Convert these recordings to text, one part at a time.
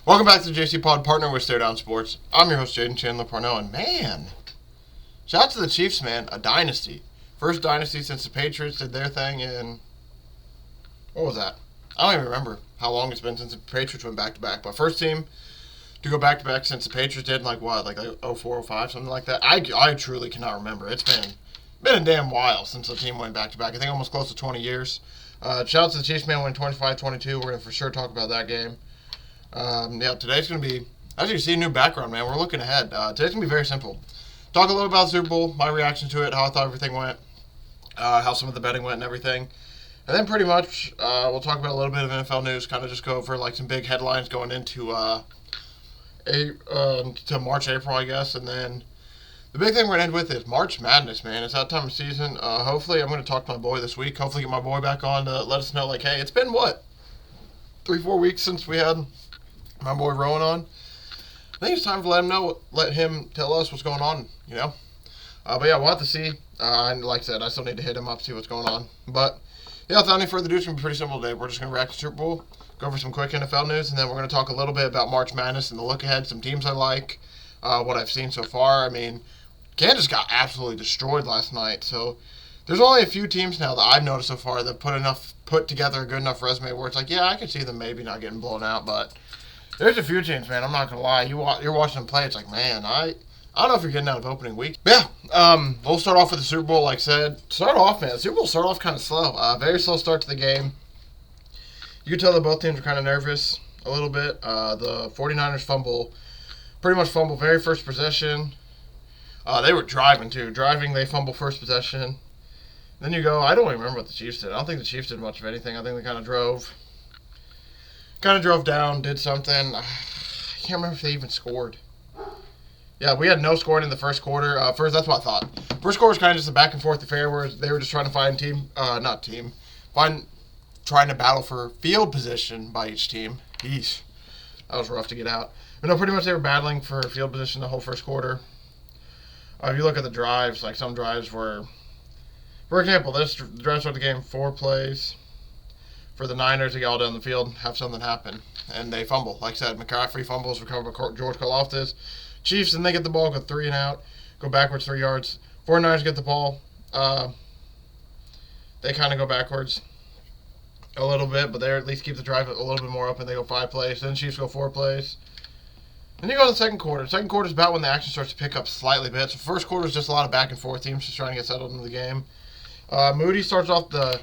Welcome back to JCPod, partner with Stare Down Sports. I'm your host, Jaden Chandler Parnell, and man, shout out to the Chiefs, man. A dynasty. First dynasty since the Patriots did their thing in, what was that? I don't even remember how long it's been since the Patriots went back-to-back, but first team to go back-to-back since the Patriots did, like 04, 05, something like that. I truly cannot remember. It's been a damn while since the team went back-to-back. I think almost close to 20 years. Shout out to the Chiefs, man, winning 25-22. We're going to for sure talk about that game. Today's going to be, as you see, a new background, man. We're looking ahead. Today's going to be very simple. Talk a little about the Super Bowl, my reaction to it, how I thought everything went, how some of the betting went and everything. And then pretty much we'll talk about a little bit of NFL news, kind of just go over like some big headlines going into to March, April, I guess. And then the big thing we're going to end with is March Madness, man. It's that time of season. Hopefully I'm going to talk to my boy this week. Hopefully get my boy back on to let us know, like, hey, it's been, 3-4 weeks since we had my boy Rowan on. I think it's time to let him tell us what's going on, you know. But yeah, we'll have to see. And like I said, I still need to hit him up, see what's going on. But yeah, without any further ado, it's going to be pretty simple today. We're just going to react to Super Bowl, go over some quick NFL news, and then we're going to talk a little bit about March Madness and the look ahead, some teams I like, what I've seen so far. I mean, Kansas got absolutely destroyed last night, so there's only a few teams now that I've noticed so far that put together a good enough resume where it's like, yeah, I could see them maybe not getting blown out, but there's a few teams, man. I'm not going to lie. You're watching them play. It's like, man, I don't know if you're getting out of opening week. But yeah, we'll start off with the Super Bowl, like I said. Start off, man. The Super Bowl started off kind of slow. Very slow start to the game. You could tell that both teams were kind of nervous a little bit. The 49ers pretty much fumble very first possession. They were driving, too. They fumble first possession. Then you go, I don't even remember what the Chiefs did. I don't think the Chiefs did much of anything. I think they kind of drove down, did something. I can't remember if they even scored. Yeah, we had no scoring in the first quarter. First, that's what I thought. First quarter was kind of just a back and forth affair where they were just trying to find trying to battle for field position by each team. Yeesh, that was rough to get out. But no, pretty much they were battling for field position the whole first quarter. If you look at the drives, like some drives were, for example, this drive started the game 4 plays for the Niners to get all down the field, have something happen, and they fumble. Like I said, McCaffrey fumbles, recovered by George Karlaftis. Chiefs, and they get the ball, go 3 and out, go backwards 3 yards. 49ers get the ball. They kind of go backwards a little bit, but they at least keep the drive a little bit more open. They go 5 plays. Then Chiefs go 4 plays. Then you go to the second quarter. Second quarter is about when the action starts to pick up slightly bit. So first quarter is just a lot of back and forth. Teams just trying to get settled into the game. Moody starts off the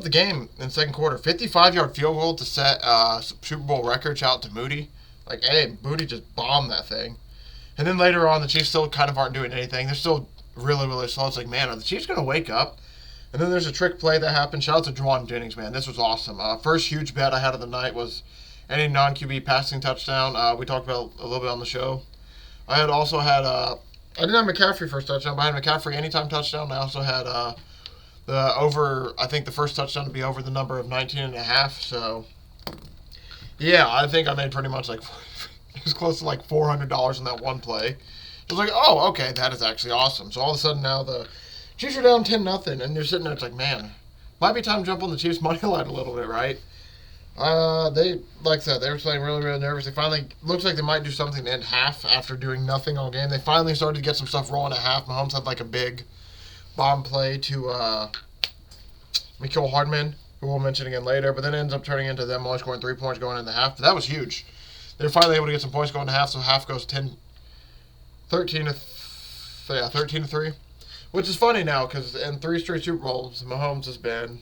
game in the second quarter. 55-yard field goal to set Super Bowl record. Shout out to Moody. Like, hey, Moody just bombed that thing. And then later on, the Chiefs still kind of aren't doing anything. They're still really, really slow. It's like, man, are the Chiefs going to wake up? And then there's a trick play that happened. Shout out to Juwan Jennings, man. This was awesome. First huge bet I had of the night was any non-QB passing touchdown. We talked about a little bit on the show. I didn't have McCaffrey first touchdown, but I had McCaffrey anytime touchdown. I also had I think the first touchdown to be over the number of 19.5. So, yeah, I think I made pretty much like it was close to like $400 in that one play. I was like, oh, okay, that is actually awesome. So all of a sudden now the Chiefs are down 10-0, and you're sitting there, it's like, man, might be time to jump on the Chiefs money line a little bit, right? They, like I said, they were playing really, really nervous. They finally, looks like they might do something to end half after doing nothing all game. They finally started to get some stuff rolling at half. Mahomes had like a big bomb play to Mecole Hardman, who we'll mention again later, but then it ends up turning into them only scoring 3 points going into half. But that was huge. They were finally able to get some points going to half, so half goes 13 to 3, which is funny now because in 3 straight Super Bowls, Mahomes has been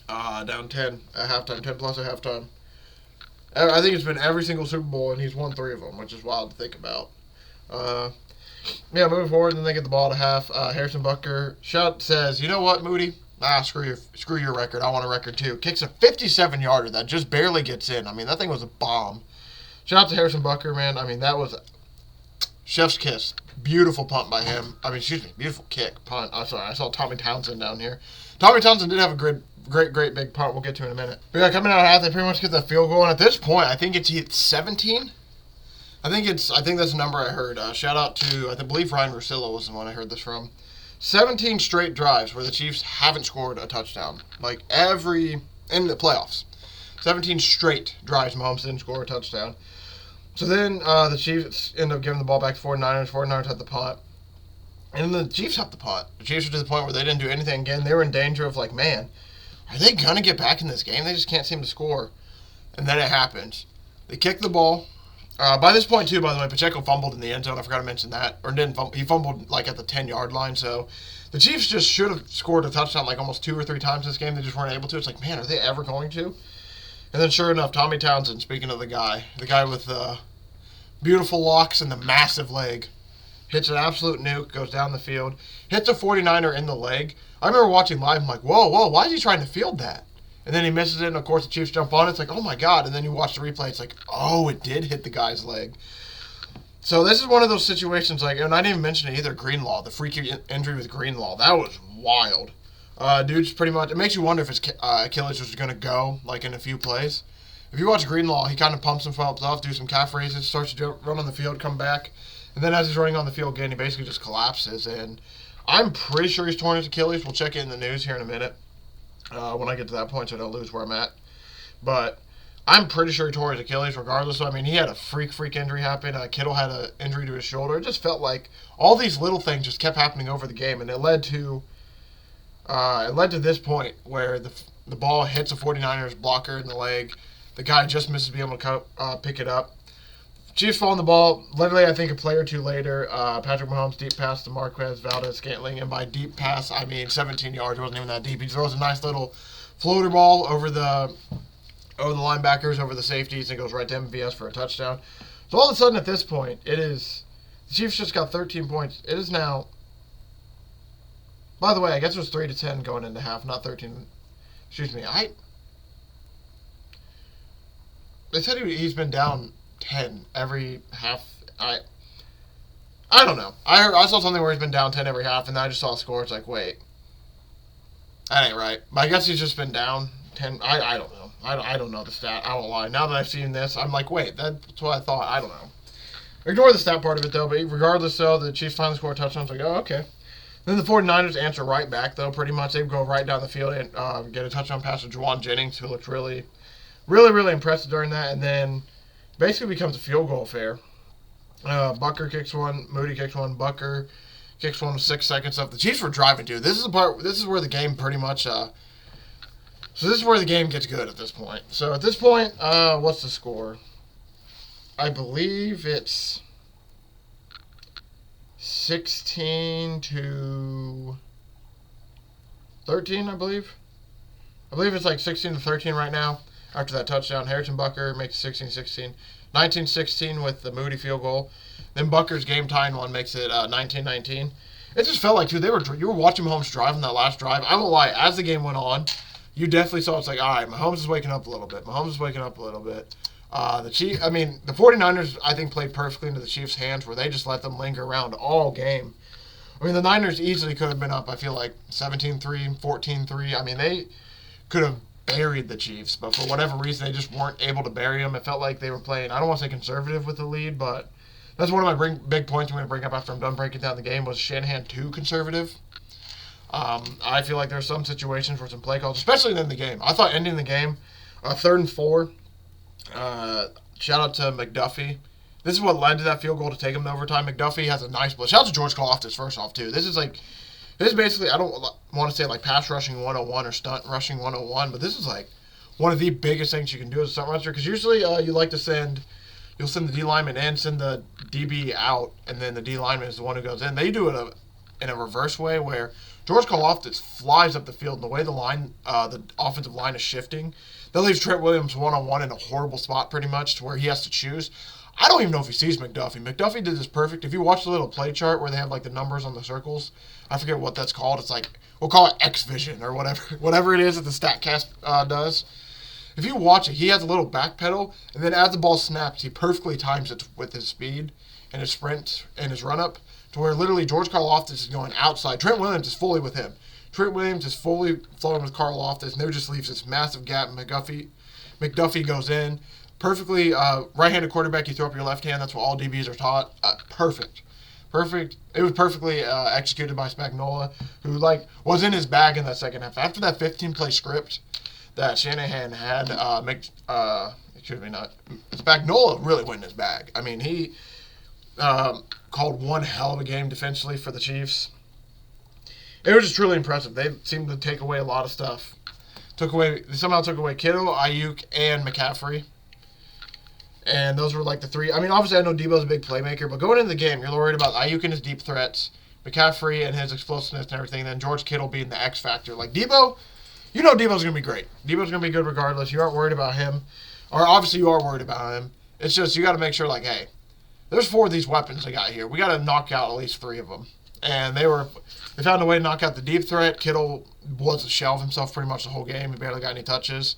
down 10 at halftime, 10 plus at halftime. I think it's been every single Super Bowl, and he's won 3 of them, which is wild to think about. Moving forward, then they get the ball to half. Harrison Butker says, you know what, Moody? Screw your record. I want a record too. Kicks a 57-yarder that just barely gets in. I mean, that thing was a bomb. Shout out to Harrison Butker, man. I mean, that was chef's kiss. Beautiful punt by him. Beautiful kick, punt. I'm sorry, I saw Tommy Townsend down here. Tommy Townsend did have a great big punt. We'll get to in a minute. But yeah, coming out of half, they pretty much get that field goal. And at this point, I think it's 17. I think that's the number I heard. Shout out to, I believe Ryan Russillo was the one I heard this from. 17 straight drives where the Chiefs haven't scored a touchdown. In the playoffs. 17 straight drives. Mahomes didn't score a touchdown. So then the Chiefs end up giving the ball back to 49ers. 49ers had the punt. And then the Chiefs had the punt. The Chiefs were to the point where they didn't do anything again. They were in danger of, like, man, are they going to get back in this game? They just can't seem to score. And then it happens. They kick the ball. By this point, too, by the way, Pacheco fumbled in the end zone. I forgot to mention that. Or didn't fumble. He fumbled, like, at the 10-yard line. So the Chiefs just should have scored a touchdown, like, almost 2 or 3 times this game. They just weren't able to. It's like, man, are they ever going to? And then, sure enough, Tommy Townsend, speaking of the guy with the beautiful locks and the massive leg, hits an absolute nuke, goes down the field, hits a 49er in the leg. I remember watching live, I'm like, whoa, why is he trying to field that? And then he misses it, and of course the Chiefs jump on it. It's like, oh my God. And then you watch the replay, it's like, oh, it did hit the guy's leg. So this is one of those situations, like, and I didn't even mention it either, Greenlaw, the freaky injury with Greenlaw. That was wild. Dude's pretty much, it makes you wonder if his Achilles was going to go, like, in a few plays. If you watch Greenlaw, he kind of pumps himself up, do some calf raises, starts to run on the field, come back. And then as he's running on the field again, he basically just collapses. And I'm pretty sure he's torn his Achilles. We'll check it in the news here in a minute when I get to that point so I don't lose where I'm at. But I'm pretty sure he tore his Achilles regardless. So, I mean, he had a freak injury happen. Kittle had an injury to his shoulder. It just felt like all these little things just kept happening over the game. And it led to this point where the ball hits a 49ers blocker in the leg. The guy just misses being able to pick it up. Chiefs fall on the ball. Literally, I think a play or two later, Patrick Mahomes deep pass to Marquez Valdes-Scantling. And by deep pass, I mean 17 yards. It wasn't even that deep. He throws a nice little floater ball over the linebackers, over the safeties, and goes right to MVS for a touchdown. So all of a sudden at this point, the Chiefs just got 13 points. It is now, by the way, I guess it was 3-10 going into half, not 13. Excuse me. They said he's been down 10 every half. I don't know. I saw something where he's been down 10 every half, and then I just saw a score. It's like, wait, that ain't right. But I guess he's just been down 10. I don't know. I don't know the stat. I won't lie. Now that I've seen this, I'm like, wait, that's what I thought. I don't know. Ignore the stat part of it, though. But regardless, though, the Chiefs finally score a touchdown. It's like, oh, okay. Then the 49ers answer right back, though, pretty much. They go right down the field and get a touchdown pass to Juwan Jennings, who looked really impressive during that. And then basically becomes a field goal affair. Bucker kicks one, Moody kicks one, Bucker kicks one with 6 seconds left. The Chiefs were driving, dude. This is where the game pretty much so this is where the game gets good at this point. So at this point, what's the score? I believe it's 16-13, I believe. I believe it's like 16-13 right now. After that touchdown, Harrison Bucker makes it 16-16. 19-16 with the Moody field goal. Then Bucker's game-tying one makes it 19-19. It just felt like, dude, you were watching Mahomes drive on that last drive. I won't lie, as the game went on, you definitely saw it's like, all right, Mahomes is waking up a little bit. The 49ers, I think, played perfectly into the Chiefs' hands where they just let them linger around all game. I mean, the Niners easily could have been up, I feel like, 17-3, 14-3. I mean, they could have buried the Chiefs, but for whatever reason, they just weren't able to bury them. It felt like they were playing, I don't want to say conservative with the lead, but that's one of my big points I'm going to bring up after I'm done breaking down the game. Was Shanahan too conservative? I feel like there's some situations where some play calls, especially in the game. I thought ending the game, 3rd and 4, shout out to McDuffie. This is what led to that field goal to take him to overtime. McDuffie has a nice blitz. Shout out to George Karlaftis first off, too. This is basically, I don't want to say like pass rushing 101 or stunt rushing 101, but this is like one of the biggest things you can do as a stunt rusher, because usually you'll send the D lineman in, send the DB out, and then the D lineman is the one who goes in. They do it in a reverse way where George Karlaftis flies up the field, and the way the offensive line is shifting, that leaves Trent Williams one-on-one in a horrible spot pretty much to where he has to choose. I don't even know if he sees McDuffie. McDuffie did this perfect. If you watch the little play chart where they have like the numbers on the circles, I forget what that's called. It's like, we'll call it X Vision or whatever it is that the StatCast does. If you watch it, he has a little back pedal, and then as the ball snaps, he perfectly times it with his speed and his sprint and his run-up to where literally George Karlaftis is going outside. Trent Williams is fully with him. Trent Williams is fully flowing with Karlaftis, and there just leaves this massive gap. McDuffie goes in. Perfectly right-handed quarterback, you throw up your left hand. That's what all DBs are taught. Perfect. It was perfectly executed by Spagnuolo, who was in his bag in that second half. After that 15-play script, that Shanahan had Spagnuolo really went in his bag. I mean, he called one hell of a game defensively for the Chiefs. It was just truly impressive. They seemed to take away a lot of stuff. They somehow took away Kittle, Ayuk, and McCaffrey. And those were like the three. I mean, obviously I know Debo's a big playmaker, but going into the game, you're worried about Ayuk and his deep threats, McCaffrey and his explosiveness and everything, and then George Kittle being the X factor. Like Debo, you know Debo's going to be great. Debo's going to be good regardless. You aren't worried about him. Or obviously you are worried about him. It's just you got to make sure, like, hey, there's 4 of these weapons they got here. We got to knock out at least 3 of them. And they found a way to knock out the deep threat. Kittle was a shell of himself pretty much the whole game. He barely got any touches.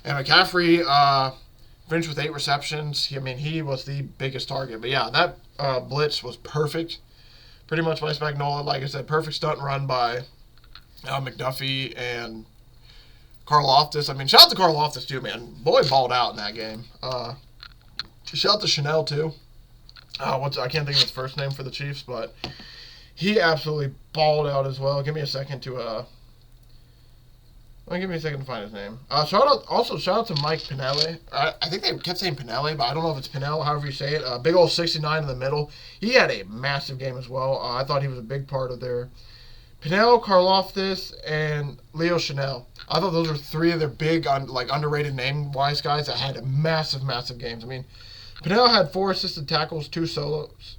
And McCaffrey finished with 8 receptions. He was the biggest target. But yeah, that blitz was perfect. Pretty much by Spagnuolo. Like I said, perfect stunt and run by McDuffie and Karlaftis. I mean, shout out to Karlaftis too, man. Boy balled out in that game. Shout out to Chanel too. I can't think of his first name for the Chiefs, but he absolutely balled out as well. Give me a second to find his name. Shout out to Mike Pinelli. I think they kept saying Pinelli, but I don't know if it's Pinell, however you say it. Big old 69 in the middle. He had a massive game as well. I thought he was a big part of their Pinell, Karlaftis, and Leo Chanel. I thought those were 3 of their big, underrated name-wise guys that had massive, massive games. I mean, Pinell had 4 assisted tackles, 2 solos.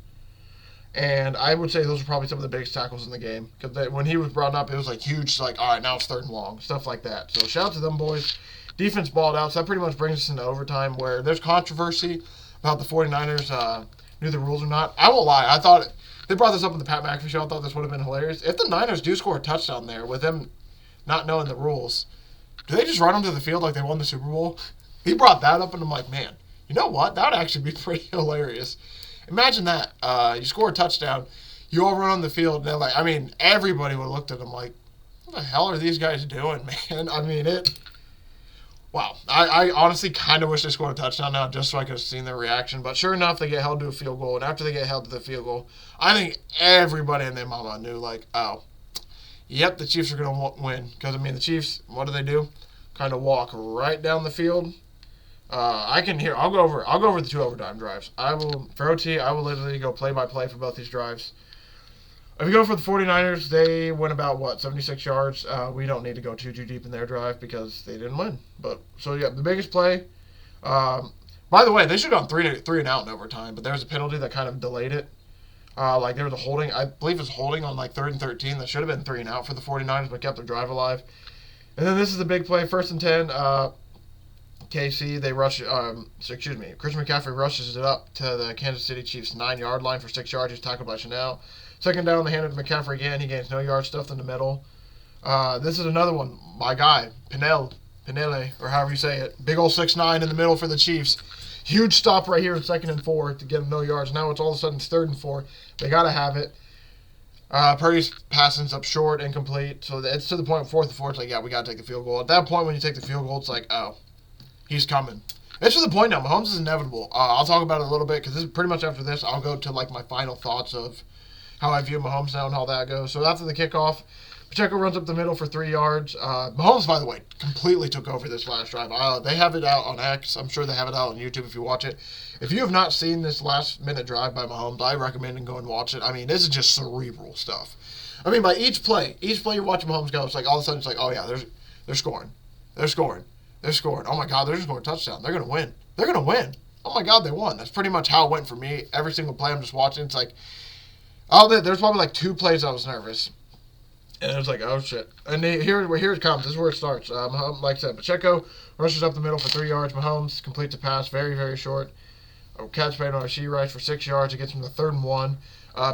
And I would say those are probably some of the biggest tackles in the game. Because when he was brought up, it was like huge, like, all right, now it's 3rd and long. Stuff like that. So shout out to them boys. Defense balled out. So that pretty much brings us into overtime where there's controversy about the 49ers knew the rules or not. I won't lie. I thought they brought this up in the Pat McAfee show. I thought this would have been hilarious. If the Niners do score a touchdown there with them not knowing the rules, do they just run them to the field like they won the Super Bowl? He brought that up, and I'm like, man, you know what? That would actually be pretty hilarious. Imagine that. You score a touchdown, you all run on the field, and they're like, everybody would have looked at them like, what the hell are these guys doing, man? Wow. I honestly kind of wish they scored a touchdown now just so I could have seen their reaction. But sure enough, they get held to a field goal. And after they get held to the field goal, I think everybody and their mama knew, like, oh, yep, the Chiefs are going to win. Because, the Chiefs, what do? Kind of walk right down the field. I'll go over the 2 overtime drives. I will literally go play-by-play for both these drives. If you go for the 49ers, they went about, 76 yards. We don't need to go too deep in their drive because they didn't win. But so, yeah, the biggest play. By the way, they should have gone 3 and out in overtime, but there was a penalty that kind of delayed it. There was a holding. I believe it was holding on, 3rd and 13. That should have been 3 and out for the 49ers, but kept their drive alive. And then this is the big play. 1st and 10. KC, they rush. Christian McCaffrey rushes it up to the Kansas City Chiefs 9-yard line for 6 yards. He's tackled by Chanel. 2nd down, they hand it to McCaffrey again. He gains no yards, stuffed in the middle. This is another one. My guy, Pinelle, or however you say it. Big old 6'9" in the middle for the Chiefs. Huge stop right here in 2nd and 4 to get him no yards. Now it's all of a sudden 3rd and 4. They got to have it. Purdy's pass ends up short, incomplete. So it's to the point 4th and 4. It's like, yeah, we got to take the field goal. At that point, when you take the field goal, it's like, oh, he's coming. It's to the point now. Mahomes is inevitable. I'll talk about it a little bit because this is pretty much after this. I'll go to my final thoughts of how I view Mahomes now and how that goes. So after the kickoff, Pacheco runs up the middle for 3 yards. Mahomes, by the way, completely took over this last drive. They have it out on X. I'm sure they have it out on YouTube if you watch it. If you have not seen this last-minute drive by Mahomes, I recommend and go and watch it. This is just cerebral stuff. By each play you're watching Mahomes go, it's like all of a sudden it's like, oh, yeah, they're scoring. They're scoring. Oh, my God, they're just going to touchdown. They're going to win. They're going to win. Oh, my God, they won. That's pretty much how it went for me. Every single play I'm just watching, it's like, there's probably 2 plays I was nervous. And it was like, oh, shit. And here it comes. This is where it starts. Like I said, Pacheco rushes up the middle for 3 yards. Mahomes completes the pass very, very short. Catch made on a She-Rice for 6 yards. It gets him to 3rd and 1.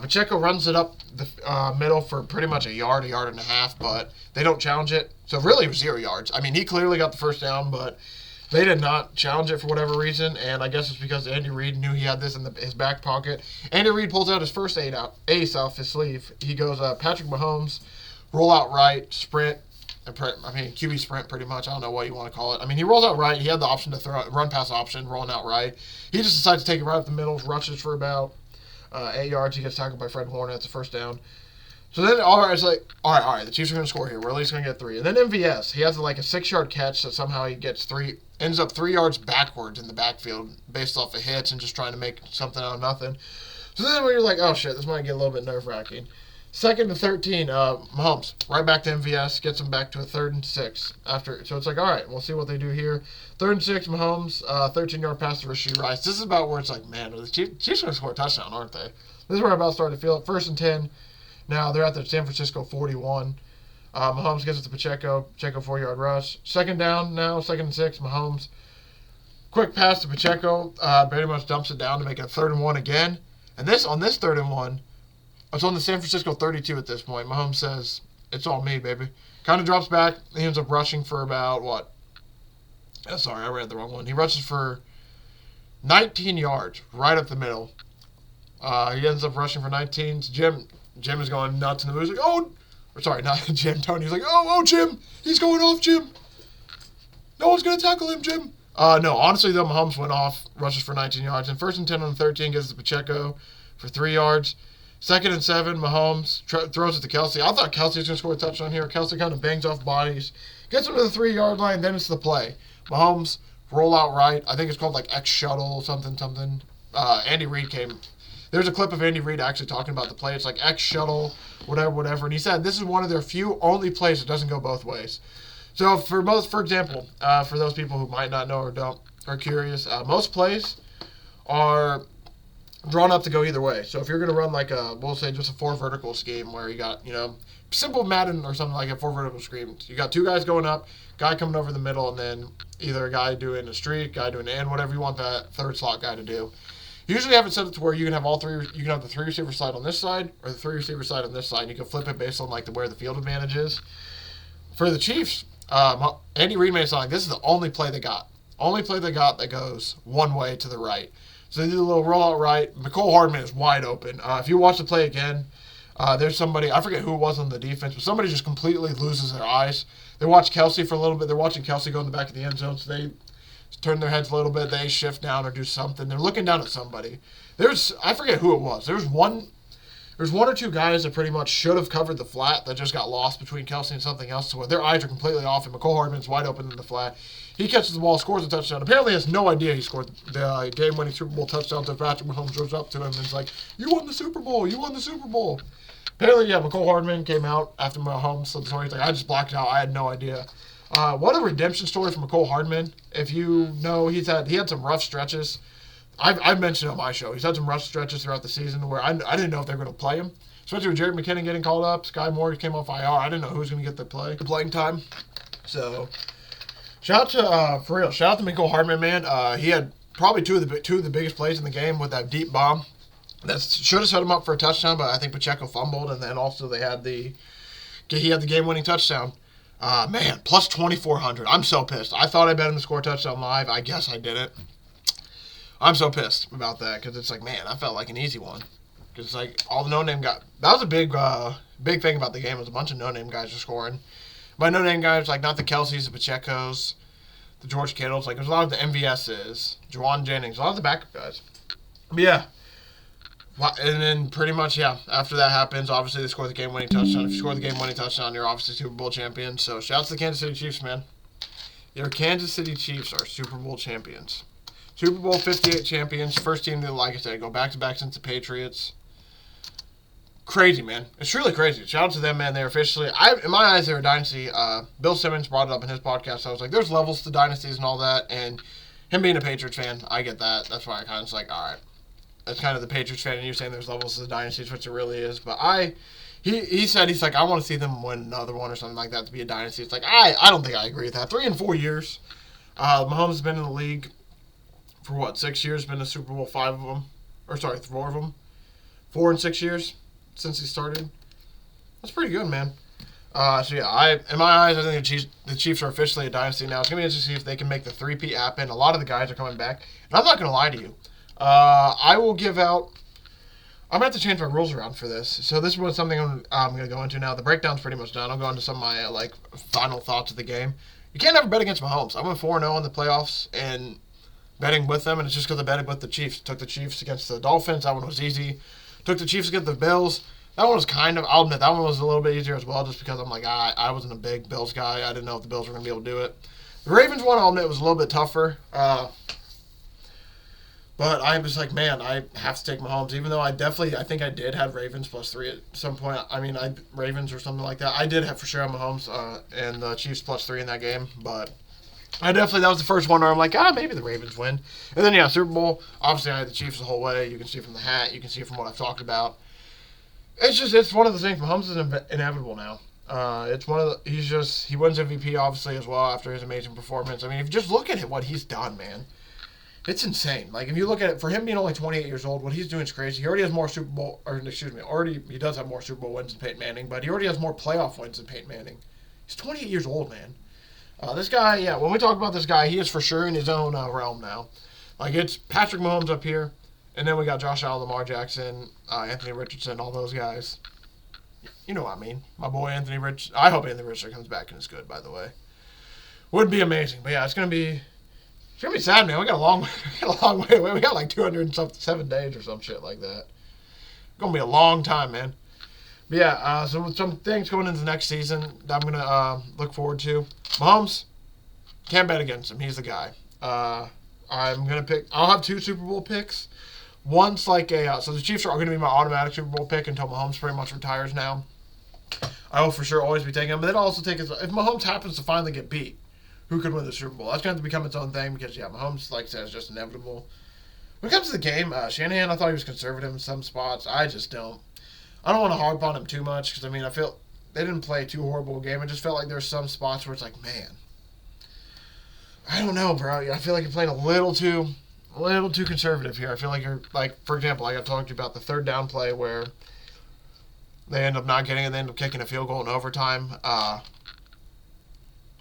Pacheco runs it up the middle for pretty much a yard and a half, but they don't challenge it. So really it was 0 yards. He clearly got the first down, but they did not challenge it for whatever reason, and I guess it's because Andy Reid knew he had this in his back pocket. Andy Reid pulls out his first ace off his sleeve. He goes, Patrick Mahomes, roll out right, sprint. QB sprint pretty much. I don't know what you want to call it. He rolls out right. He had the option to throw run pass option, rolling out right. He just decides to take it right up the middle, rushes for about 8 yards. He gets tackled by Fred Warner. That's a 1st down. So then, all right, it's like, all right, the Chiefs are going to score here. We're at least going to get 3. And then MVS, he has like a 6-yard catch that somehow he gets 3, ends up 3 yards backwards in the backfield based off of hits and just trying to make something out of nothing. So then when you're like, oh shit, this might get a little bit nerve-wracking. 2nd and 13, Mahomes, right back to MVS, gets him back to a 3rd and 6. So it's like, all right, we'll see what they do here. 3rd and 6, Mahomes, 13-yard pass to Rashee Rice. This is about where it's like, man, the Chiefs going to score a touchdown, aren't they? This is where I'm about starting to feel it. 1st and 10. Now they're at the San Francisco 41. Mahomes gets it to Pacheco. Pacheco 4-yard rush. 2nd down now. 2nd and 6. Mahomes. Quick pass to Pacheco. Pretty much dumps it down to make it 3rd and 1 again. And on this 3rd and 1, it's on the San Francisco 32 at this point. Mahomes says, "It's all me, baby." Kind of drops back. He ends up rushing for about what? Sorry, I read the wrong one. He rushes for 19 yards right up the middle. He ends up rushing for 19. Jim is going nuts in the booth. He's like, oh, or sorry, not Jim. Tony's like, oh, Jim, he's going off, Jim. No one's gonna tackle him, Jim. No, honestly though, Mahomes went off, rushes for 19 yards, and 1st and 10 on the 13 gets to Pacheco for 3 yards. 2nd and 7, Mahomes throws it to Kelsey. I thought Kelsey was gonna score a touchdown here. Kelsey kind of bangs off bodies, gets him to the 3-yard line, then it's the play. Mahomes roll out right. I think it's called like X shuttle something. Andy Reid came. There's a clip of Andy Reid actually talking about the play. It's like X shuttle, whatever. And he said this is one of their few only plays that doesn't go both ways. So for example, for those people who might not know or are curious, most plays are drawn up to go either way. So if you're going to run like we'll say just a 4 vertical scheme where you got, simple Madden or something like a 4 vertical scheme. You got 2 guys going up, guy coming over the middle, and then either a guy doing a streak, guy doing an end, whatever you want that 3rd slot guy to do. Usually have it set up to where you can have all 3. You can have the 3 receiver side on this side or the 3 receiver side on this side. And you can flip it based on like where the field advantage is. For the Chiefs, Andy Reid made it sound like this is the only play they got. Only play they got that goes one way to the right. So they do a little rollout right. Mecole Hardman is wide open. If you watch the play again, there's somebody, I forget who it was on the defense, but somebody just completely loses their eyes. They watch Kelsey for a little bit. They're watching Kelsey go in the back of the end zone, so they turn their heads a little bit. They shift down or do something. They're looking down at somebody. I forget who it was. There's one or 2 guys that pretty much should have covered the flat that just got lost between Kelsey and something else to where their eyes are completely off, and Mecole Hardman's wide open in the flat. He catches the ball, scores a touchdown. Apparently has no idea he scored the game-winning Super Bowl touchdown until Patrick Mahomes goes up to him and is like, you won the Super Bowl. You won the Super Bowl. Apparently, yeah, Mecole Hardman came out after Mahomes. So he's like, I just blocked it out. I had no idea. What a redemption story for Mecole Hardman. If you know, he had some rough stretches. I've mentioned it on my show. He's had some rough stretches throughout the season where I didn't know if they were going to play him. Especially with Jared McKinnon getting called up. Sky Moore came off IR. I didn't know who was going to get the playing time. So, shout out to Mecole Hardman, man. He had probably two of the biggest plays in the game with that deep bomb. That should have set him up for a touchdown, but I think Pacheco fumbled, and then also he had the game-winning touchdown. Man, plus 2,400. I'm so pissed. I thought I bet him to score a touchdown live. I guess I didn't. I'm so pissed about that because it's like, man, I felt like an easy one. Because it's like all the no-name guys. That was a big thing about the game was a bunch of no-name guys were scoring. By no-name guys, like not the Kelseys, the Pachecos, the George Kittles. Like there's a lot of the MVSs, Juwan Jennings, a lot of the backup guys. But yeah. And then pretty much, yeah, after that happens, obviously they score the game-winning touchdown. If you score the game-winning touchdown, you're obviously Super Bowl champion. So shouts to the Kansas City Chiefs, man. Your Kansas City Chiefs are Super Bowl champions. Super Bowl 58 champions. First team to, like I said, go back-to-back since the Patriots. Crazy, man. It's truly crazy. Shout out to them, man. They're officially, in my eyes, they're a dynasty. Bill Simmons brought it up in his podcast. I was like, there's levels to dynasties and all that. And him being a Patriots fan, I get that. That's why I kind of was like, all right. That's kind of the Patriots fan, and you saying there's levels to the dynasties, which it really is. But he said, he's like, I want to see them win another one or something like that to be a dynasty. It's like, I don't think I agree with that. 3 and 4 years. Mahomes has been in the league for what, 6 years? Been to Super Bowl 5 of them. Or sorry, 4 of them. 4 and 6 years since he started. That's pretty good, man. So yeah, in my eyes, I think the Chiefs are officially a dynasty now. It's going to be interesting to see if they can make the 3-peat happen. A lot of the guys are coming back. And I'm not going to lie to you. I will give out. I'm going to have to change my rules around for this. So this is something I'm going to go into now. The breakdown's pretty much done. I'll go into some of my final thoughts of the game. You can't ever bet against Mahomes. I went 4-0 in the playoffs and betting with them, and it's just because I betted with the Chiefs. Took the Chiefs against the Dolphins. That one was easy. Took the Chiefs against the Bills. That one was I'll admit, that one was a little bit easier as well, just because I'm like, I wasn't a big Bills guy. I didn't know if the Bills were going to be able to do it. The Ravens one, I'll admit, was a little bit tougher. But I was like, man, I have to take Mahomes, even though I think I did have Ravens +3 at some point. I mean, Ravens or something like that. I did have for sure Mahomes and the Chiefs +3 in that game, but that was the first one where I'm like, maybe the Ravens win. And then, yeah, Super Bowl, obviously I had the Chiefs the whole way. You can see from the hat. You can see from what I've talked about. It's one of the things. Mahomes is inevitable now. He wins MVP, obviously, as well after his amazing performance. I mean, if you just look at what he's done, man. It's insane. Like, if you look at it, for him being only 28 years old, what he's doing is crazy. He already has more he does have more Super Bowl wins than Peyton Manning, but he already has more playoff wins than Peyton Manning. He's 28 years old, man. This guy, yeah, when we talk about this guy, he is for sure in his own realm now. Like, it's Patrick Mahomes up here, and then we got Josh Allen, Lamar Jackson, Anthony Richardson, all those guys. You know what I mean. My boy Anthony Richardson. I hope Anthony Richardson comes back and is good, by the way. Would be amazing. But, yeah, it's going to be sad, man. We got a long way away. We got like 207 days or some shit like that. It's going to be a long time, man. But yeah, so with some things going into the next season that I'm going to look forward to. Mahomes, can't bet against him. He's the guy. I'm going to I'll have 2 Super Bowl picks. One's like so the Chiefs are going to be my automatic Super Bowl pick until Mahomes pretty much retires now. I will for sure always be taking him. But then I'll also take if Mahomes happens to finally get beat, who could win the Super Bowl? That's going to have to become its own thing because, yeah, Mahomes, like I said, is just inevitable. When it comes to the game, Shanahan, I thought he was conservative in some spots. I just don't. I don't want to harp on him too much because, I mean, I feel they didn't play too horrible a game. I just felt like there's some spots where it's like, man, I don't know, bro. I feel like you're playing a little too conservative here. I feel like you're, like, for example, I got talked to you about the third down play where they end up not getting it. They end up kicking a field goal in overtime.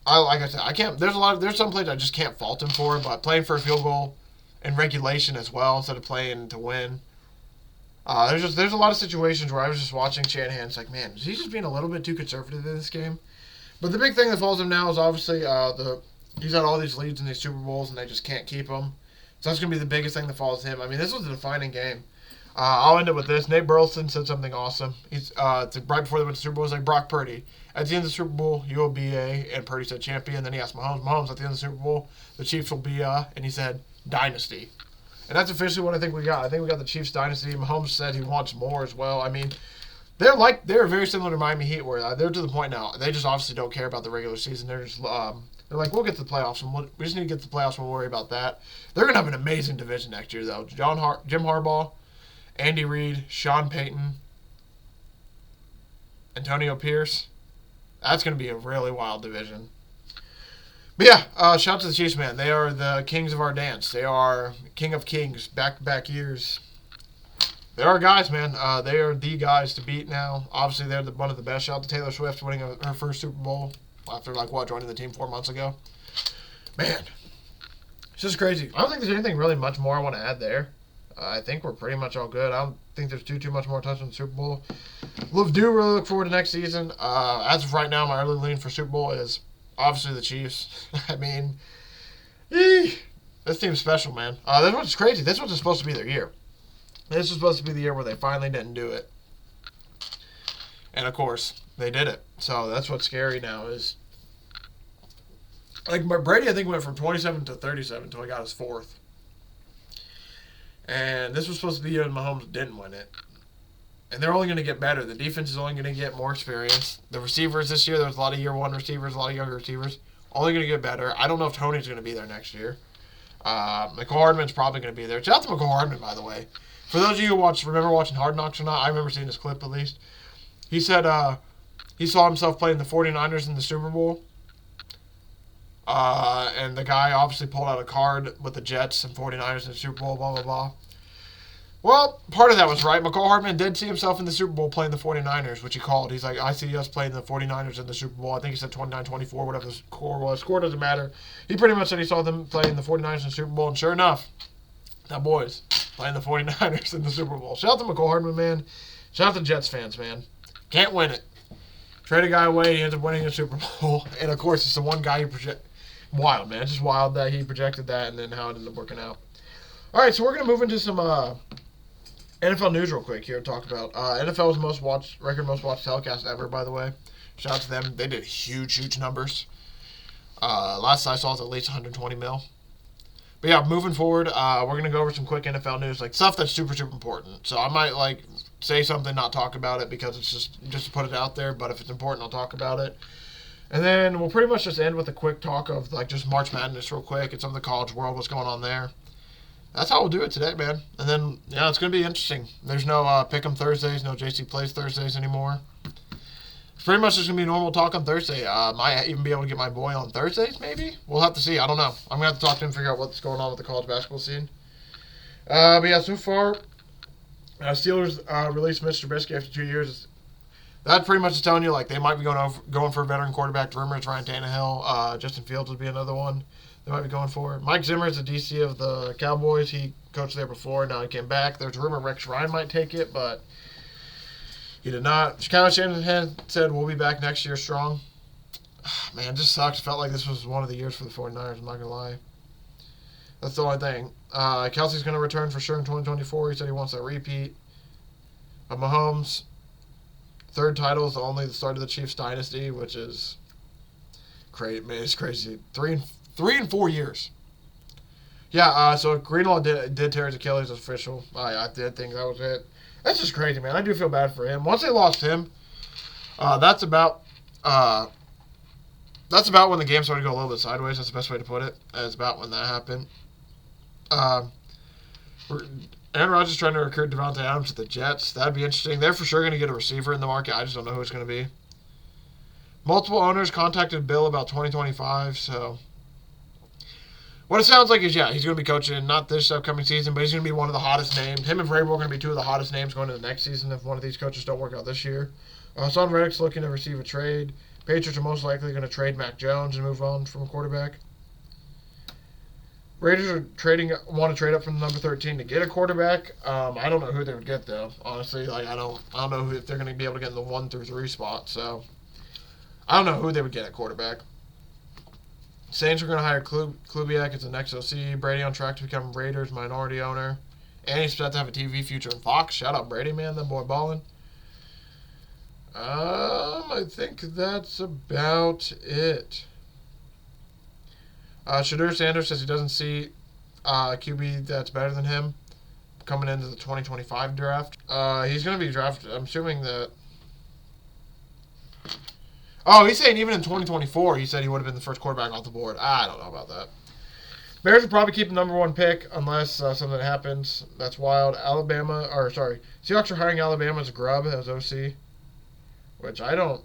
Like I said, I can't. There's some plays I just can't fault him for, but playing for a field goal in regulation as well instead of playing to win. There's a lot of situations where I was just watching Shanahan. It's like, man, is he just being a little bit too conservative in this game? But the big thing that falls him now is obviously he's had all these leads in these Super Bowls and they just can't keep them. So that's gonna be the biggest thing that falls him. I mean, this was a defining game. I'll end it with this. Nate Burleson said something awesome. He's right before they went to the Super Bowl. He's like, Brock Purdy. At the end of the Super Bowl, you will be and Purdy said champion. Then he asked Mahomes, at the end of the Super Bowl, the Chiefs will be and he said, Dynasty. And that's officially what I think we got. I think we got the Chiefs Dynasty. Mahomes said he wants more as well. I mean, they're very similar to Miami Heat, where they're to the point now. They just obviously don't care about the regular season. They're just they're like, we'll get to the playoffs, and we just need to get to the playoffs. We'll worry about that. They're gonna have an amazing division next year, though. Jim Harbaugh, Andy Reid, Sean Payton, Antonio Pierce. That's going to be a really wild division. But yeah, shout out to the Chiefs, man. They are the kings of our dance. They are king of kings, back-to-back years. They are guys, man. They are the guys to beat now. Obviously, they're one of the best. Shout out to Taylor Swift winning her first Super Bowl after, joining the team 4 months ago. Man, it's just crazy. I don't think there's anything really much more I want to add there. I think we're pretty much all good. I don't think there's too much more touch on the Super Bowl. Do really look forward to next season. As of right now, my early lean for Super Bowl is obviously the Chiefs. I mean, this team's special, man. This one's crazy. This was supposed to be their year. This was supposed to be the year where they finally didn't do it. And, of course, they did it. So that's what's scary now is, like, Brady, I think, went from 27 to 37 until he got his 4th. And this was supposed to be the year when Mahomes didn't win it. And they're only going to get better. The defense is only going to get more experience. The receivers this year, there's a lot of year 1 receivers, a lot of younger receivers. Only going to get better. I don't know if Tony's going to be there next year. McCall Hardman's probably going to be there. Shout out to McCall Hardman, by the way. For those of you who remember watching Hard Knocks or not, I remember seeing this clip at least. He said he saw himself playing the 49ers in the Super Bowl. And the guy obviously pulled out a card with the Jets and 49ers in the Super Bowl, blah, blah, blah. Well, part of that was right. McCall Hardman did see himself in the Super Bowl playing the 49ers, which he called. He's like, I see us playing the 49ers in the Super Bowl. I think he said 29-24, whatever the score was. Score doesn't matter. He pretty much said he saw them playing the 49ers in the Super Bowl, and sure enough, that boy's playing the 49ers in the Super Bowl. Shout out to McCall Hardman, man. Shout out to Jets fans, man. Can't win it. Trade a guy away, he ends up winning a Super Bowl. And, of course, it's the one guy who wild, man. It's just wild that he projected that and then how it ended up working out. All right, so we're going to move into some NFL news real quick here to talk about. NFL's most watched telecast ever, by the way. Shout out to them. They did huge numbers. Last I saw was at least 120 mil. But yeah, moving forward, we're going to go over some quick NFL news, like stuff that's super important. So I might like say something, not talk about it because it's just to put it out there. But if it's important, I'll talk about it. And then we'll pretty much just end with a quick talk of like just March Madness real quick and some of the college world, what's going on there. That's how we'll do it today, man. And then, yeah, it's going to be interesting. There's no Pickem Thursdays, no JC Plays Thursdays anymore. It's pretty much just going to be normal talk on Thursday. Might even be able to get my boy on Thursdays, maybe? We'll have to see. I don't know. I'm going to have to talk to him and figure out what's going on with the college basketball scene. But yeah, so far, Steelers released Mr. Trubisky after 2 years. That pretty much is telling you, like, they might be going for a veteran quarterback. The rumor is Ryan Tannehill. Justin Fields would be another one they might be going for. Mike Zimmer is the DC of the Cowboys. He coached there before. Now he came back. There's a rumor Rex Ryan might take it, but he did not. Kyle Shanahan said we'll be back next year strong. Man, it just sucks. It felt like this was one of the years for the 49ers. I'm not going to lie. That's the only thing. Kelsey's going to return for sure in 2024. He said he wants that repeat. Mahomes, third title is only the start of the Chiefs dynasty, which is crazy. Man, it's crazy. 3 and 4 years. Yeah, so Greenlaw did tear his Achilles. It's official. I did think that was it. That's just crazy, man. I do feel bad for him. Once they lost him, that's about when the game started to go a little bit sideways. That's the best way to put it. That's about when that happened. Aaron Rodgers is trying to recruit Devontae Adams to the Jets. That'd be interesting. They're for sure going to get a receiver in the market. I just don't know who it's going to be. Multiple owners contacted Bill about 2025, so what it sounds like is, yeah, he's going to be coaching, not this upcoming season, but he's going to be one of the hottest names. Him and Vrabel are going to be two of the hottest names going into the next season if one of these coaches don't work out this year. Son Reddick's looking to receive a trade. Patriots are most likely going to trade Mac Jones and move on from a quarterback. Raiders want to trade up from number 13 to get a quarterback. I don't know who they would get though. Honestly, like I don't know if they're going to be able to get in the 1 through 3 spot. So I don't know who they would get at quarterback. Saints are going to hire Kubiak as the next OC. Brady on track to become Raiders minority owner. And he's set to have a TV future in Fox. Shout out Brady, man. That boy balling. I think that's about it. Shadur Sanders says he doesn't see QB that's better than him coming into the 2025 draft. He's going to be drafted. I'm assuming that. Oh, he's saying even in 2024, he said he would have been the first quarterback off the board. I don't know about that. Bears will probably keep the number 1 pick unless something happens. That's wild. Seahawks are hiring Alabama's Grubb as OC, which I don't.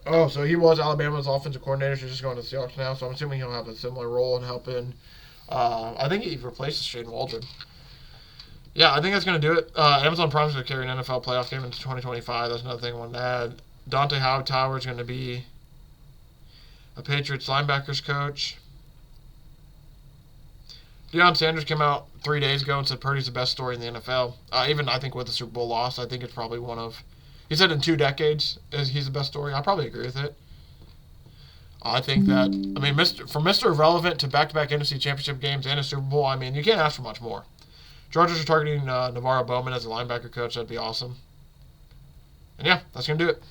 Oh, so he was Alabama's offensive coordinator. So he's just going to the Seahawks now. So I'm assuming he'll have a similar role in helping. I think he replaces Shane Waldron. Yeah, I think that's going to do it. Amazon Prime is going to carry an NFL playoff game into 2025. That's another thing I wanted to add. Dante Hightower is going to be a Patriots linebackers coach. Deion Sanders came out 3 days ago and said Purdy's the best story in the NFL. Even I think with the Super Bowl loss, I think it's probably one of. He said in 2 decades he's the best story. I probably agree with it. I think that, from Mr. Irrelevant to back-to-back NFC Championship games and a Super Bowl, you can't ask for much more. Chargers are targeting Navarro Bowman as a linebacker coach. That'd be awesome. And yeah, that's going to do it.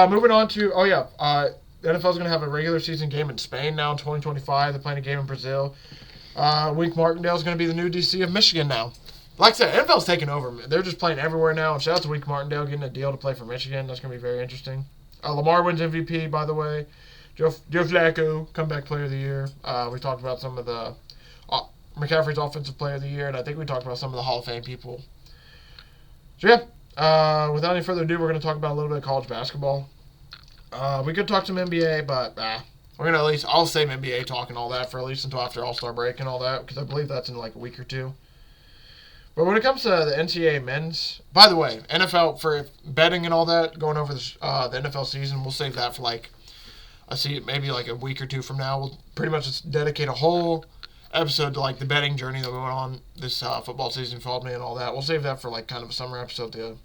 Moving on to, the NFL's going to have a regular season game in Spain now in 2025. They're playing a game in Brazil. Wink Martindale is going to be the new DC of Michigan now. Like I said, NFL's taking over. They're just playing everywhere now. And shout out to Wink Martindale getting a deal to play for Michigan. That's going to be very interesting. Lamar wins MVP, by the way. Joe Flacco, comeback player of the year. We talked about some of the McCaffrey's offensive player of the year, and I think we talked about some of the Hall of Fame people. So yeah, without any further ado, we're going to talk about a little bit of college basketball. We could talk some NBA, but we're going to I'll save NBA talk and all that for at least until after All-Star break and all that, because I believe that's in like a week or two. But when it comes to the NCAA men's, by the way, NFL for betting and all that, going over the NFL season, we'll save that for maybe like a week or two from now. We'll pretty much just dedicate a whole episode to like the betting journey that we went on this football season, followed me and all that. We'll save that for like kind of a summer episode to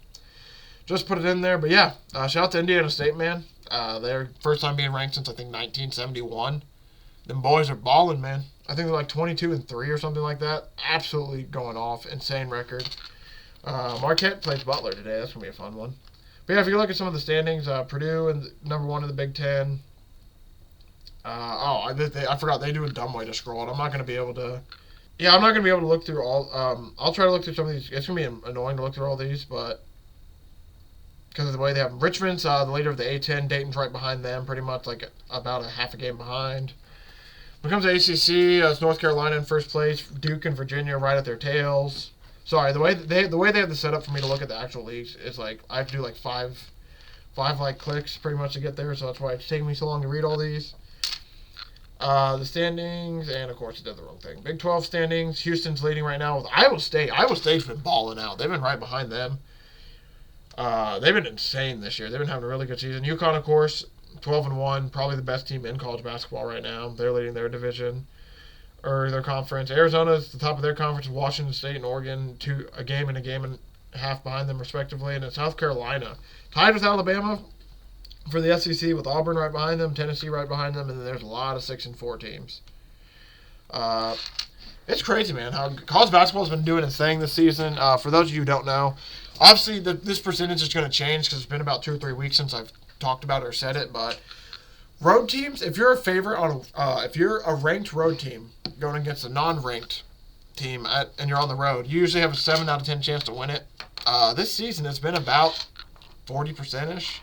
just put it in there. But yeah, shout out to Indiana State, man. Their first time being ranked since I think 1971. Them boys are balling, man. I think they're like 22-3 or something like that. Absolutely going off. Insane record. Marquette plays Butler today. That's going to be a fun one. But yeah, if you look at some of the standings, Purdue and number 1 in the Big Ten. I forgot they do a dumb way to scroll it. I'm not going to be able to. Yeah, I'm not going to be able to look through all. I'll try to look through some of these. It's going to be annoying to look through all these, but because of the way they have Richmond's the leader of the A10. Dayton's right behind them, pretty much like about a half a game behind. When it comes to ACC, it's North Carolina in first place. Duke and Virginia right at their tails. Sorry, the way they have the setup for me to look at the actual leagues is like I have to do like five like clicks pretty much to get there. So that's why it's taking me so long to read all these. The standings, and of course it did the wrong thing. Big 12 standings. Houston's leading right now with Iowa State. Iowa State's been balling out. They've been right behind them. They've been insane this year. They've been having a really good season. UConn, of course, 12-1, probably the best team in college basketball right now. They're leading their division or their conference. Arizona's the top of their conference. Washington State and Oregon, a game and a half behind them respectively. And then South Carolina tied with Alabama for the SEC, with Auburn right behind them, Tennessee right behind them, and then there's a lot of 6 and 4 teams. It's crazy, man, how college basketball has been doing its thing this season. For those of you who don't know, obviously this percentage is going to change because it's been about 2 or 3 weeks since I've talked about it or said it. But road teams, if you're a favorite on, if you're a ranked road team going against a non-ranked team and you're on the road, you usually have a 7 out of 10 chance to win it. This season it's been about 40%ish.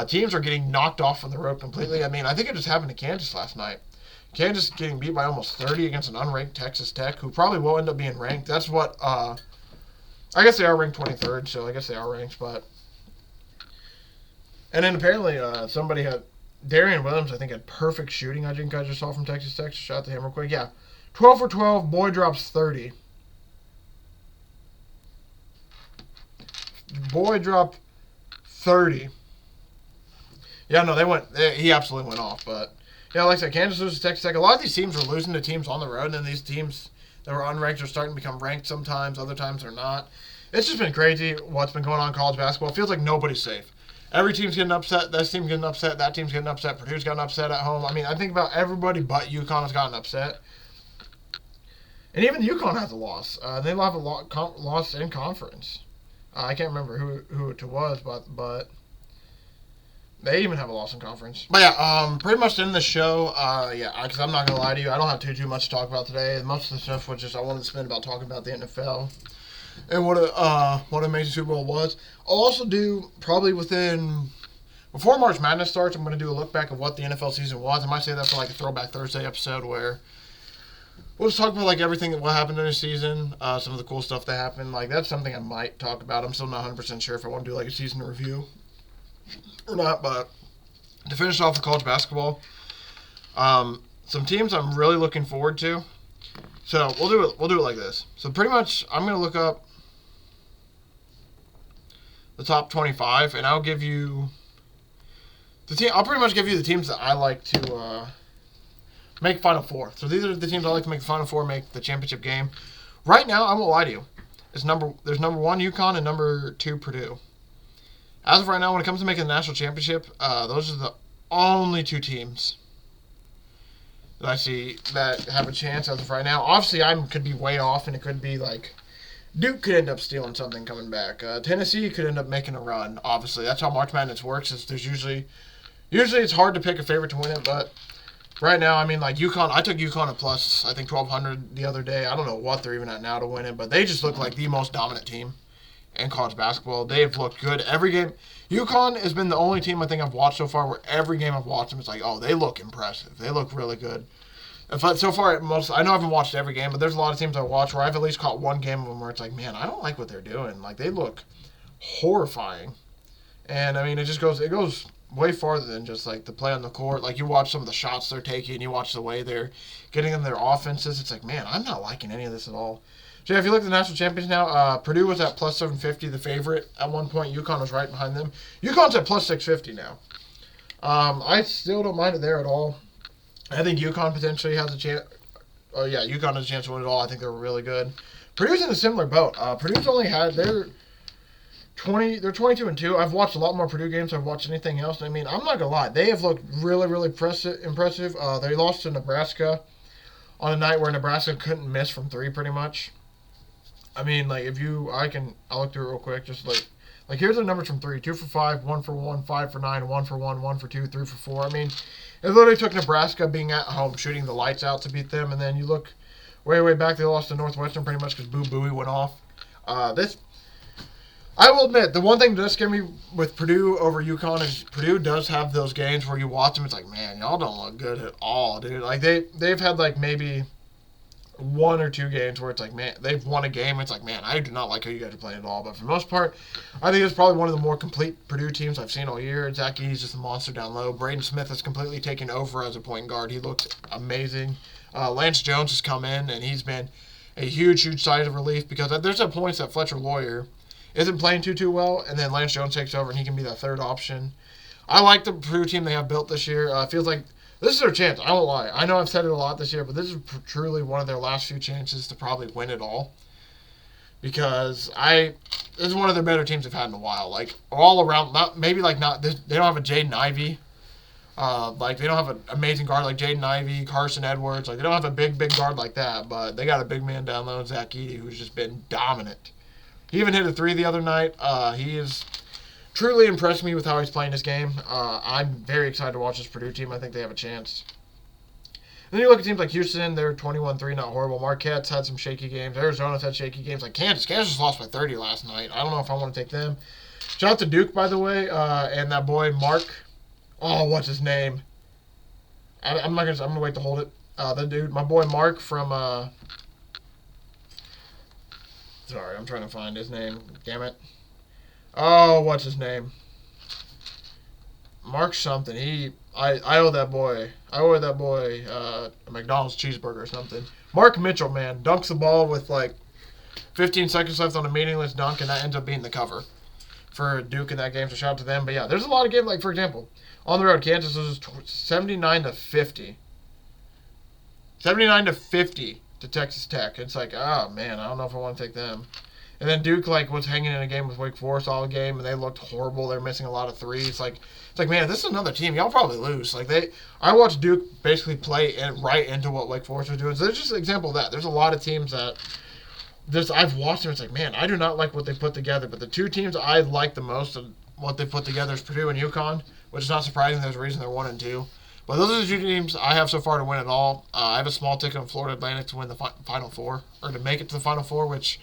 Teams are getting knocked off on the road completely. I mean, I think it just happened to Kansas last night. Kansas getting beat by almost 30 against an unranked Texas Tech, who probably will end up being ranked. That's what, I guess they are ranked 23rd, so I guess they are ranked, but. And then apparently somebody had, Darian Williams, I think, had perfect shooting. I think I just saw from Texas Tech. Shout out to him real quick. Yeah, 12 for 12, boy drops 30. Boy dropped 30. Yeah, no, he absolutely went off. But, yeah, like I said, Kansas loses to Texas Tech. A lot of these teams are losing to teams on the road, and then these teams that were unranked are starting to become ranked sometimes. Other times they're not. It's just been crazy what's been going on in college basketball. It feels like nobody's safe. Every team's getting upset. This team's getting upset. That team's getting upset. Purdue's gotten upset at home. I mean, I think about everybody but UConn has gotten upset. And even UConn has a loss. They have a loss in conference. I can't remember who it was, but they even have a loss in conference. But yeah, pretty much in the show, because I'm not going to lie to you, I don't have too much to talk about today. Most of the stuff was just I wanted to spend about talking about the NFL and what an amazing Super Bowl was. I'll also do probably before March Madness starts, I'm going to do a look back of what the NFL season was. I might say that for like a Throwback Thursday episode where we'll just talk about like everything that happened in the season, some of the cool stuff that happened. Like that's something I might talk about. I'm still not 100% sure if I want to do like a season review or not, but to finish off with college basketball, some teams I'm really looking forward to. So we'll do it like this. So pretty much I'm gonna look up the top 25, and I'll give you I'll pretty much give you the teams that I like to make Final Four. So these are the teams I like to make the Final Four, make the championship game. Right now, I won't lie to you. There's number 1 UConn and number 2 Purdue. As of right now, when it comes to making the national championship, those are the only 2 teams that I see that have a chance as of right now. Obviously, I could be way off, and it could be like Duke could end up stealing something coming back. Tennessee could end up making a run. Obviously, that's how March Madness works. Is there's usually it's hard to pick a favorite to win it, but right now, I mean, like UConn, I took UConn at plus I think 1,200 the other day. I don't know what they're even at now to win it, but they just look like the most dominant team in college basketball. They've looked good every game. UConn has been the only team I think I've watched so far where every game I've watched them, it's like, oh, they look impressive. They look really good. So far, I know I haven't watched every game, but there's a lot of teams I watch where I've at least caught one game of them where it's like, man, I don't like what they're doing. Like, they look horrifying. And, I mean, it goes way farther than just, like, the play on the court. Like, you watch some of the shots they're taking, you watch the way they're getting in their offenses. It's like, man, I'm not liking any of this at all. So, yeah, if you look at the national champions now, Purdue was at plus 750, the favorite. At one point, UConn was right behind them. UConn's at plus 650 now. I still don't mind it there at all. I think UConn potentially has a chance. Oh, yeah, UConn has a chance to win it all. I think they're really good. Purdue's in a similar boat. Purdue's only had they're 22-2. I've watched a lot more Purdue games than I've watched anything else. I mean, I'm not going to lie. They have looked really, really impressive. They lost to Nebraska on a night where Nebraska couldn't miss from 3 pretty much. I mean, like, I'll look through it real quick. Just like here's the numbers from 3: 2 for 5, 1 for 1, 5 for 9, 1 for 1, 1 for 2, 3 for 4. I mean, it literally took Nebraska being at home, shooting the lights out to beat them. And then you look way back, they lost to Northwestern pretty much because Boo Booey went off. I will admit, the one thing that does scare me with Purdue over UConn is Purdue does have those games where you watch them, it's like, man, y'all don't look good at all, dude. Like, they've had, like, maybe 1 or 2 games where it's like, man, they've won a game. It's like, man, I do not like how you guys are playing at all. But for the most part, I think it's probably one of the more complete Purdue teams I've seen all year. Zach Edey's just a monster down low. Braden Smith has completely taken over as a point guard. He looks amazing. Lance Jones has come in, and he's been a huge sigh of relief because there's at points that Fletcher Lawyer isn't playing too well, and then Lance Jones takes over, and he can be that third option. I like the Purdue team they have built this year. It feels like this is their chance. I won't lie. I know I've said it a lot this year, but this is truly one of their last few chances to probably win it all. Because this is one of their better teams they've had in a while. Like, all around, they don't have a Jaden Ivey. Like, they don't have an amazing guard like Jaden Ivey, Carson Edwards. Like, they don't have a big guard like that, but they got a big man down low, Zach Edey, who's just been dominant. He even hit a 3 the other night. He is truly impressed me with how he's playing this game. I'm very excited to watch this Purdue team. I think they have a chance. And then you look at teams like Houston, they're 21-3, not horrible. Marquette's had some shaky games. Arizona's had shaky games. Like Kansas just lost by 30 last night. I don't know if I want to take them. Shout out to Duke, by the way, and that boy Mark. Oh, what's his name? I'm gonna wait to hold it. The dude, my boy Mark from. Sorry, I'm trying to find his name. Damn it. Oh, what's his name? Mark something. I owe that boy. A McDonald's cheeseburger or something. Mark Mitchell, man, dunks the ball with like 15 seconds left on a meaningless dunk, and that ends up being the cover for Duke in that game. So shout out to them. But yeah, there's a lot of games. Like for example, on the road, Kansas was 79-50. 79-50 to Texas Tech. It's like, oh man, I don't know if I want to take them. And then Duke was hanging in a game with Wake Forest all game, and they looked horrible. They're missing a lot of threes. It's like, man, this is another team. Y'all probably lose. I watched Duke basically play right into what Wake Forest was doing. So there's just an example of that. There's a lot of teams that I've watched them. It's like, man, I do not like what they put together. But the 2 teams I like the most of what they put together is Purdue and UConn, which is not surprising. There's a reason they're 1-2. But those are the 2 teams I have so far to win it all. I have a small ticket on Florida Atlantic to win the Final Four, or to make it to the Final Four, which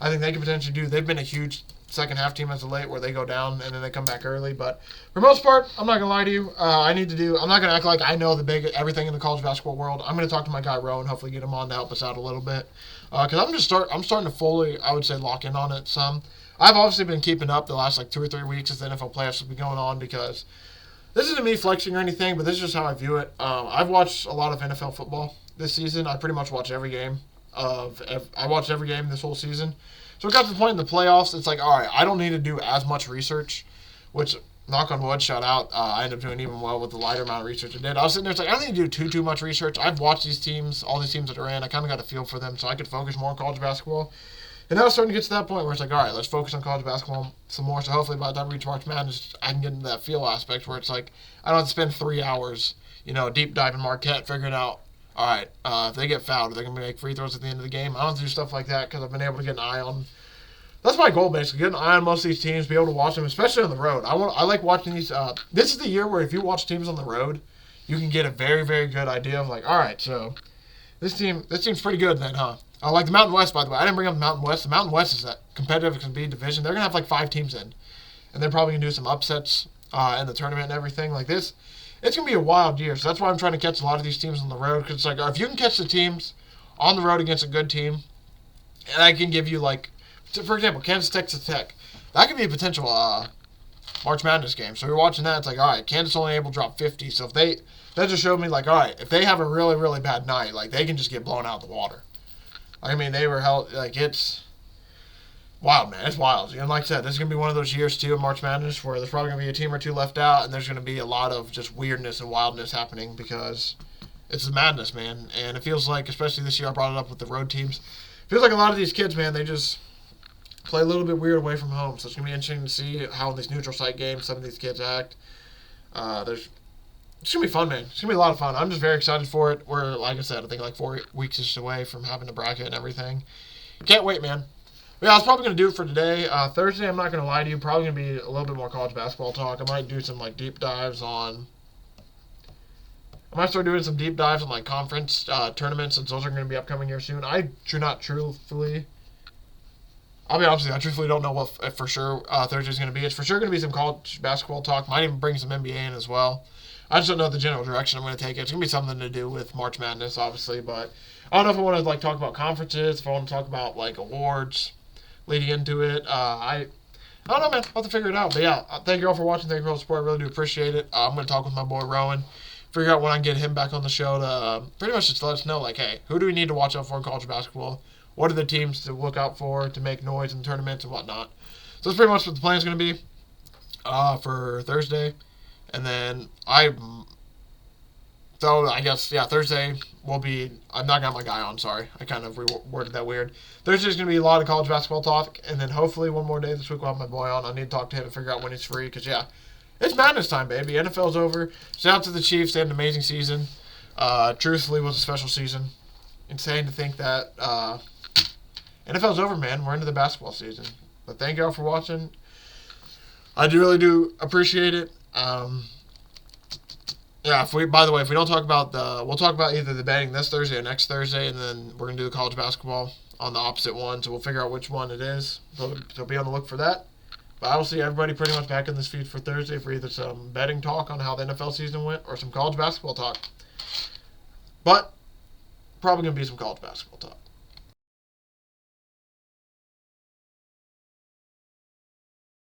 I think they could potentially do. They've been a huge second half team as of late where they go down and then they come back early. But for the most part, I'm not going to lie to you. I'm not going to act like I know everything in the college basketball world. I'm going to talk to my guy, Rowan, hopefully get him on to help us out a little bit. Because I'm starting to fully, I would say, lock in on it some. I've obviously been keeping up the last 2 or 3 weeks as the NFL playoffs have been going on because this isn't me flexing or anything, but this is just how I view it. I've watched a lot of NFL football this season. I pretty much watched every game. I watched every game this whole season. So it got to the point in the playoffs, it's like, all right, I don't need to do as much research, which, knock on wood, shout out, I ended up doing even well with the lighter amount of research I did. I was sitting there, it's like, I don't need to do too much research. I've watched these teams, all these teams that are in. I kind of got a feel for them, so I could focus more on college basketball. And now it's starting to get to that point where it's like, all right, let's focus on college basketball some more. So hopefully by the time we reach March Madness, I can get into that feel aspect where it's like, I don't have to spend 3 hours, deep diving Marquette, figuring out, all right, if they get fouled, are they going to make free throws at the end of the game? I don't have to do stuff like that because I've been able to get an eye on. That's my goal, basically. Get an eye on most of these teams, be able to watch them, especially on the road. I like watching these. This is the year where if you watch teams on the road, you can get a very, very good idea of all right, so this team's pretty good then, huh? Like the Mountain West, by the way. I didn't bring up the Mountain West. The Mountain West is that competitive as can be division. They're going to have 5 teams in, and they're probably going to do some upsets in the tournament and everything like this. It's going to be a wild year, so that's why I'm trying to catch a lot of these teams on the road because it's if you can catch the teams on the road against a good team, and I can give you for example, Kansas Texas Tech. That could be a potential March Madness game. So you're watching that, it's all right, Kansas only able to drop 50. So that just showed me, all right, if they have a really, really bad night, they can just get blown out of the water. I mean, they were held, it's wild, man. It's wild. And like I said, this is going to be one of those years, too, in March Madness where there's probably going to be a team or 2 left out, and there's going to be a lot of just weirdness and wildness happening because it's the madness, man. And it feels like, especially this year, I brought it up with the road teams, it feels like a lot of these kids, man, they just play a little bit weird away from home. So it's going to be interesting to see how in these neutral site games some of these kids act. It's going to be fun, man. It's going to be a lot of fun. I'm just very excited for it. We're, like I said, I think 4 weeks-ish away from having the bracket and everything. Can't wait, man. But yeah, that's probably going to do it for today. Thursday, I'm not going to lie to you, probably going to be a little bit more college basketball talk. I might do some like deep dives on. I might start doing some deep dives on like conference tournaments, since those are going to be upcoming here soon. I'll be honest with you, I truthfully don't know what if for sure Thursday's going to be. It's for sure going to be some college basketball talk. Might even bring some NBA in as well. I just don't know the general direction I'm going to take it. It's going to be something to do with March Madness, obviously, but I don't know if I want to like talk about conferences, if I want to talk about like awards leading into it. I don't know, man. I'll have to figure it out. But yeah, thank you all for watching. Thank you for all the support. I really do appreciate it. I'm going to talk with my boy Rowan, figure out when I can get him back on the show to pretty much just let us know, like, hey, who do we need to watch out for in college basketball? What are the teams to look out for to make noise in tournaments and whatnot? So that's pretty much what the plan is going to be for Thursday. And then I guess, yeah, Thursday will be, I'm not going to have my guy on, sorry. I kind of reworded that weird. Thursday's going to be a lot of college basketball talk, and then hopefully one more day this week we'll have my boy on. I need to talk to him and figure out when he's free, because, yeah, it's madness time, baby. NFL's over. Shout out to the Chiefs. They had an amazing season. Truthfully, it was a special season. Insane to think that NFL's over, man. We're into the basketball season. But thank you all for watching. I really do appreciate it. Yeah, by the way, if we don't talk about we'll talk about either the betting this Thursday or next Thursday, and then we're going to do the college basketball on the opposite one, so we'll figure out which one it is. So be on the look for that. But I will see everybody pretty much back in this feed for Thursday for either some betting talk on how the NFL season went or some college basketball talk. But probably going to be some college basketball talk.